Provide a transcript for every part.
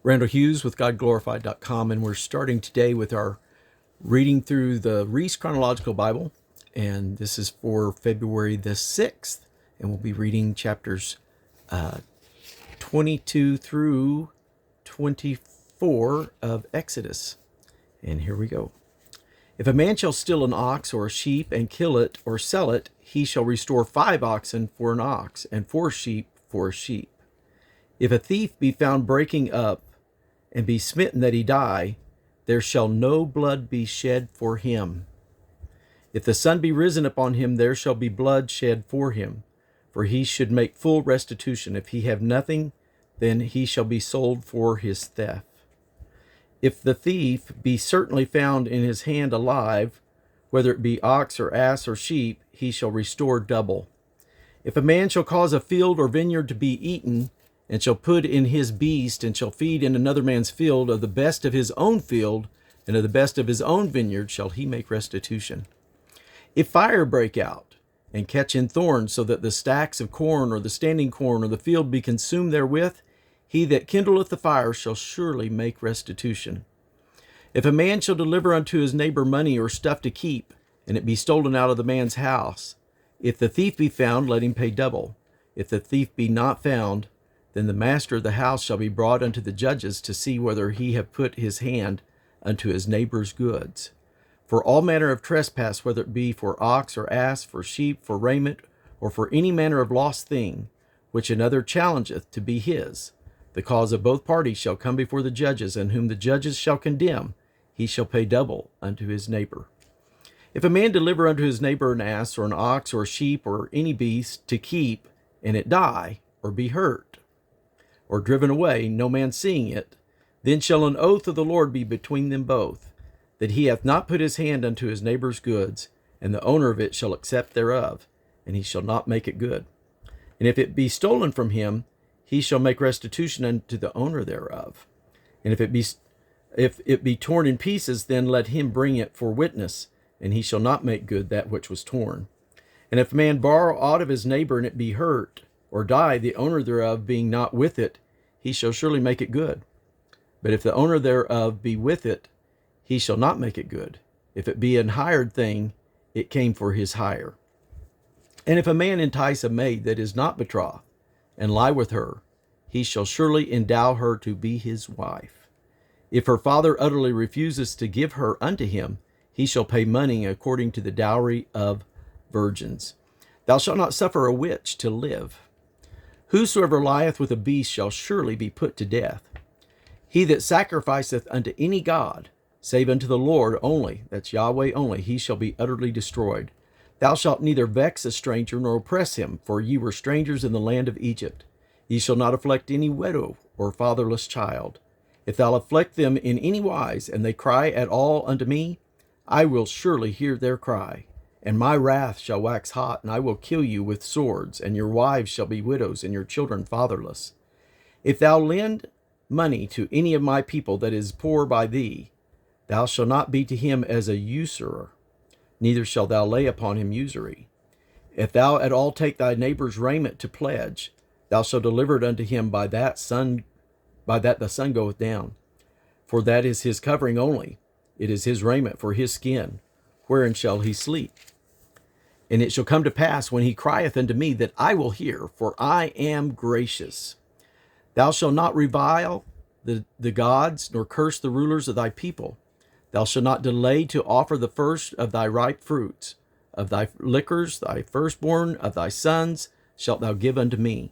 Randall Hughes with GodGlorified.com, and we're starting today with our reading through the Reese Chronological Bible, and this is for February the 6th, and we'll be reading chapters 22 through 24 of Exodus. And here we go. If a man shall steal an ox or a sheep and kill it or sell it, he shall restore 5 oxen for an ox and 4 sheep for a sheep. If a thief be found breaking up and be smitten that he die, there shall no blood be shed for him. If the sun be risen upon him, there shall be blood shed for him, for he should make full restitution. If he have nothing, then he shall be sold for his theft. If the thief be certainly found in his hand alive, whether it be ox or ass or sheep, he shall restore double. If a man shall cause a field or vineyard to be eaten, and shall put in his beast, and shall feed in another man's field, of the best of his own field, and of the best of his own vineyard, shall he make restitution. If fire break out, and catch in thorns, so that the stacks of corn, or the standing corn, or the field be consumed therewith, he that kindleth the fire shall surely make restitution. If a man shall deliver unto his neighbor money or stuff to keep, and it be stolen out of the man's house, if the thief be found, let him pay double. If the thief be not found, then the master of the house shall be brought unto the judges to see whether he have put his hand unto his neighbor's goods. For all manner of trespass, whether it be for ox or ass, for sheep, for raiment, or for any manner of lost thing, which another challengeth to be his, the cause of both parties shall come before the judges, and whom the judges shall condemn, he shall pay double unto his neighbor. If a man deliver unto his neighbor an ass, or an ox, or a sheep, or any beast to keep, and it die, or be hurt, or driven away, no man seeing it, then shall an oath of the Lord be between them both, that he hath not put his hand unto his neighbor's goods, and the owner of it shall accept thereof, and he shall not make it good. And if it be stolen from him, he shall make restitution unto the owner thereof. And if it be torn in pieces, then let him bring it for witness, and he shall not make good that which was torn. And if a man borrow aught of his neighbor, and it be hurt, or die, the owner thereof being not with it, he shall surely make it good. But if the owner thereof be with it, he shall not make it good. If it be an hired thing, it came for his hire. And if a man entice a maid that is not betrothed, and lie with her, he shall surely endow her to be his wife. If her father utterly refuses to give her unto him, he shall pay money according to the dowry of virgins. Thou shalt not suffer a witch to live. Whosoever lieth with a beast shall surely be put to death. He that sacrificeth unto any god, save unto the Lord only, that's Yahweh only, he shall be utterly destroyed. Thou shalt neither vex a stranger nor oppress him, for ye were strangers in the land of Egypt. Ye shall not afflict any widow or fatherless child. If thou afflict them in any wise, and they cry at all unto me, I will surely hear their cry. And my wrath shall wax hot, and I will kill you with swords, and your wives shall be widows, and your children fatherless. If thou lend money to any of my people that is poor by thee, thou shalt not be to him as a usurer, neither shalt thou lay upon him usury. If thou at all take thy neighbor's raiment to pledge, thou shalt deliver it unto him by that the sun goeth down. For that is his covering only, it is his raiment for his skin, wherein shall he sleep? And it shall come to pass, when he crieth unto me, that I will hear, for I am gracious. Thou shalt not revile the gods, nor curse the rulers of thy people. Thou shalt not delay to offer the first of thy ripe fruits. Of thy liquors, thy firstborn of thy sons, shalt thou give unto me.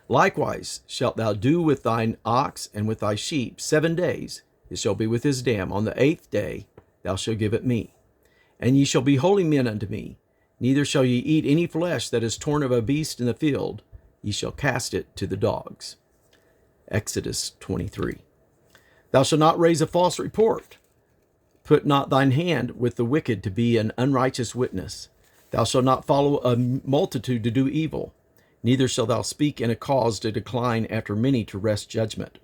Likewise shalt thou do with thine ox and with thy sheep 7 days. It shall be with his dam. On the 8th day thou shalt give it me. And ye shall be holy men unto me. Neither shall ye eat any flesh that is torn of a beast in the field. Ye shall cast it to the dogs. Exodus 23. Thou shalt not raise a false report. Put not thine hand with the wicked to be an unrighteous witness. Thou shalt not follow a multitude to do evil. Neither shalt thou speak in a cause to decline after many to wrest judgment.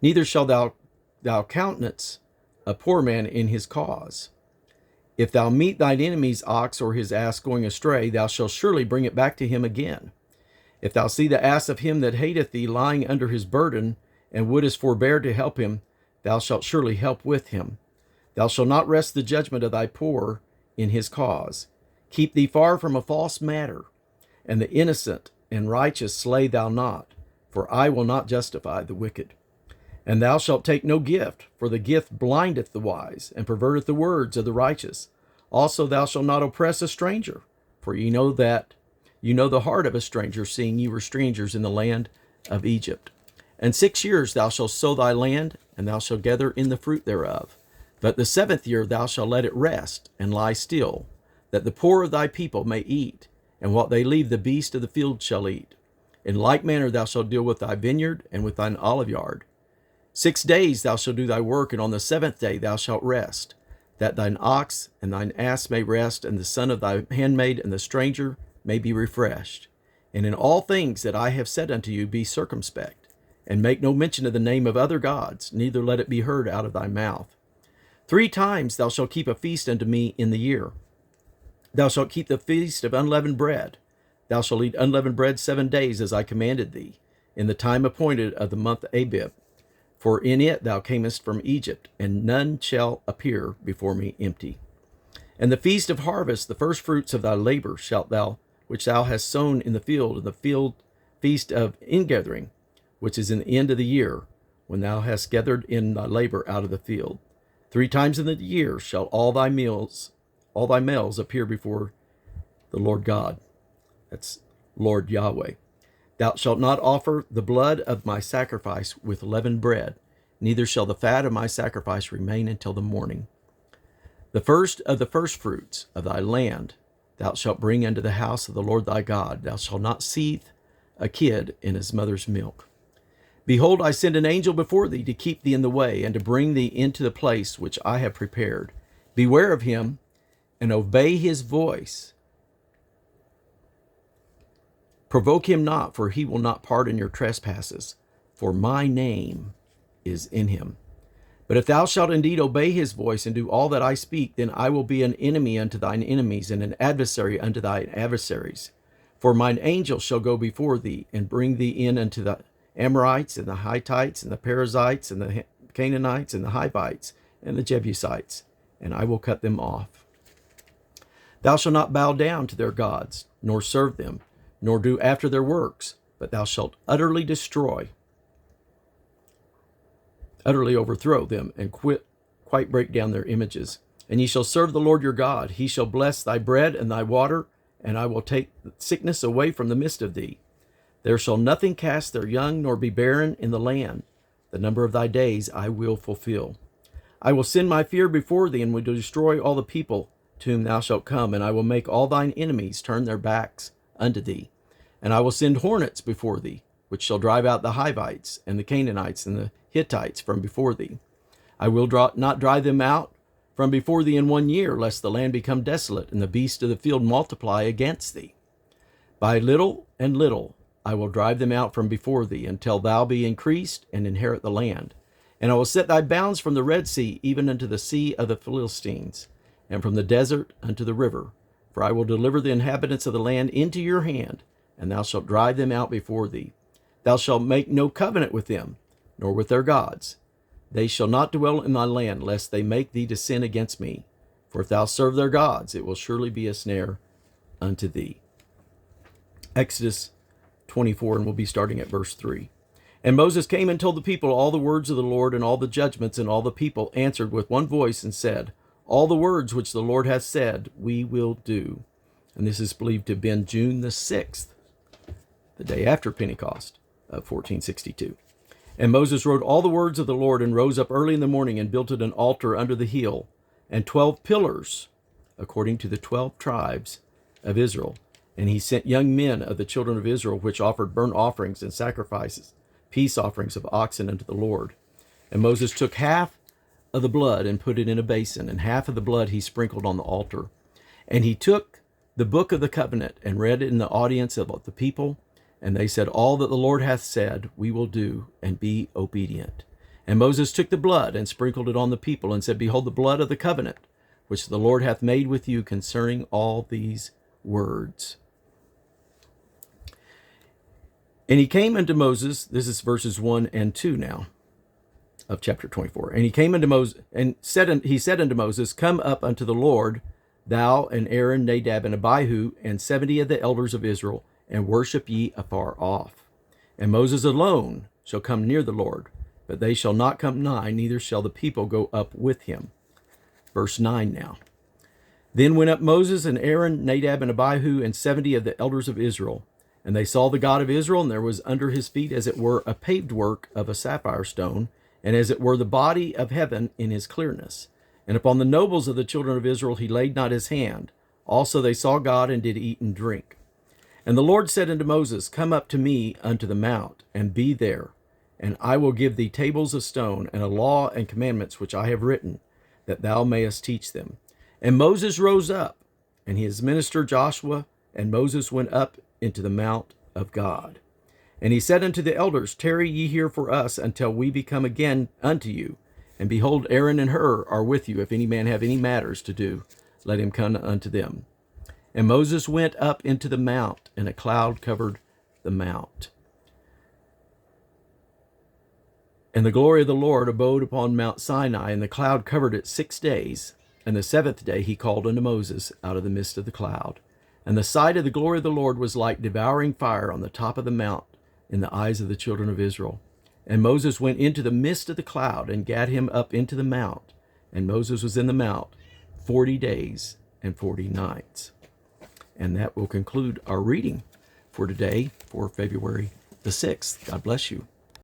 Neither shalt thou countenance a poor man in his cause. If thou meet thine enemy's ox or his ass going astray, thou shalt surely bring it back to him again. If thou see the ass of him that hateth thee lying under his burden, and wouldest forbear to help him, thou shalt surely help with him. Thou shalt not wrest the judgment of thy poor in his cause. Keep thee far from a false matter, and the innocent and righteous slay thou not, for I will not justify the wicked. And thou shalt take no gift, for the gift blindeth the wise, and perverteth the words of the righteous. Also thou shalt not oppress a stranger, for you know the heart of a stranger, seeing ye were strangers in the land of Egypt. And 6 years thou shalt sow thy land, and thou shalt gather in the fruit thereof. But the 7th year thou shalt let it rest, and lie still, that the poor of thy people may eat, and what they leave the beast of the field shall eat. In like manner thou shalt deal with thy vineyard and with thine oliveyard. 6 days thou shalt do thy work, and on the 7th day thou shalt rest, that thine ox and thine ass may rest, and the son of thy handmaid and the stranger may be refreshed. And in all things that I have said unto you be circumspect, and make no mention of the name of other gods, neither let it be heard out of thy mouth. 3 times thou shalt keep a feast unto me in the year. Thou shalt keep the feast of unleavened bread. Thou shalt eat unleavened bread 7 days, as I commanded thee, in the time appointed of the month Abib. For in it thou camest from Egypt, and none shall appear before me empty. And the feast of harvest, the first fruits of thy labor, shalt thou, which thou hast sown in the field, and the field feast of ingathering, which is in the end of the year, when thou hast gathered in thy labor out of the field. 3 times in the year shall all thy males appear before the Lord God. That's Lord Yahweh. Thou shalt not offer the blood of my sacrifice with leavened bread, neither shall the fat of my sacrifice remain until the morning. The first of the firstfruits of thy land thou shalt bring unto the house of the Lord thy God. Thou shalt not seethe a kid in his mother's milk. Behold, I send an angel before thee to keep thee in the way, and to bring thee into the place which I have prepared. Beware of him, and obey his voice. Provoke him not, for he will not pardon your trespasses, for my name is in him. But if thou shalt indeed obey his voice, and do all that I speak, then I will be an enemy unto thine enemies, and an adversary unto thine adversaries. For mine angel shall go before thee, and bring thee in unto the Amorites, and the Hittites, and the Perizzites, and the Canaanites, and the Hivites, and the Jebusites, and I will cut them off. Thou shalt not bow down to their gods, nor serve them, nor do after their works, but thou shalt utterly overthrow them, and quite break down their images. And ye shall serve the Lord your God. He shall bless thy bread and thy water, and I will take sickness away from the midst of thee. There shall nothing cast their young, nor be barren in the land. The number of thy days I will fulfill. I will send my fear before thee, and will destroy all the people to whom thou shalt come, and I will make all thine enemies turn their backs unto thee. And I will send hornets before thee, which shall drive out the Hivites, and the Canaanites, and the Hittites from before thee. I will not drive them out from before thee in 1 year, lest the land become desolate, and the beasts of the field multiply against thee. By little and little I will drive them out from before thee, until thou be increased and inherit the land. And I will set thy bounds from the Red Sea even unto the sea of the Philistines, and from the desert unto the river. For I will deliver the inhabitants of the land into your hand, and thou shalt drive them out before thee. Thou shalt make no covenant with them, nor with their gods. They shall not dwell in thy land, lest they make thee to sin against me. For if thou serve their gods, it will surely be a snare unto thee. Exodus 24, and we'll be starting at verse 3. And Moses came and told the people all the words of the Lord and all the judgments, and all the people answered with one voice and said, All the words which the Lord hath said, we will do. And this is believed to have been June the 6th, the day after Pentecost of 1462. And Moses wrote all the words of the Lord, and rose up early in the morning, and built an altar under the hill, and 12 pillars, according to the 12 tribes of Israel. And he sent young men of the children of Israel, which offered burnt offerings and sacrifices, peace offerings of oxen unto the Lord. And Moses took half of the blood and put it in a basin, and half of the blood he sprinkled on the altar. And he took the book of the covenant, and read it in the audience of the people. And they said, All that the Lord hath said, we will do, and be obedient. And Moses took the blood, and sprinkled it on the people, and said, Behold the blood of the covenant, which the Lord hath made with you concerning all these words. And he came unto Moses, this is verses 1 and 2 now of chapter 24. And he came unto Moses, and he said unto Moses, Come up unto the Lord, thou and Aaron, Nadab, and Abihu, and 70 of the elders of Israel, and worship ye afar off. And Moses alone shall come near the Lord, but they shall not come nigh, neither shall the people go up with him. Verse 9 now. Then went up Moses and Aaron, Nadab, and Abihu, and 70 of the elders of Israel. And they saw the God of Israel, and there was under his feet as it were a paved work of a sapphire stone, and as it were the body of heaven in his clearness. And upon the nobles of the children of Israel he laid not his hand. Also they saw God, and did eat and drink. And the Lord said unto Moses, Come up to me unto the mount, and be there. And I will give thee tables of stone, and a law and commandments which I have written, that thou mayest teach them. And Moses rose up, and his minister Joshua, and Moses went up into the mount of God. And he said unto the elders, Tarry ye here for us until we be come again unto you. And behold, Aaron and Hur are with you. If any man have any matters to do, let him come unto them. And Moses went up into the mount, and a cloud covered the mount. And the glory of the Lord abode upon Mount Sinai, and the cloud covered it 6 days. And the 7th day he called unto Moses out of the midst of the cloud. And the sight of the glory of the Lord was like devouring fire on the top of the mount in the eyes of the children of Israel. And Moses went into the midst of the cloud, and gat him up into the mount. And Moses was in the mount 40 days and 40 nights. And that will conclude our reading for today, for February the 6th. God bless you.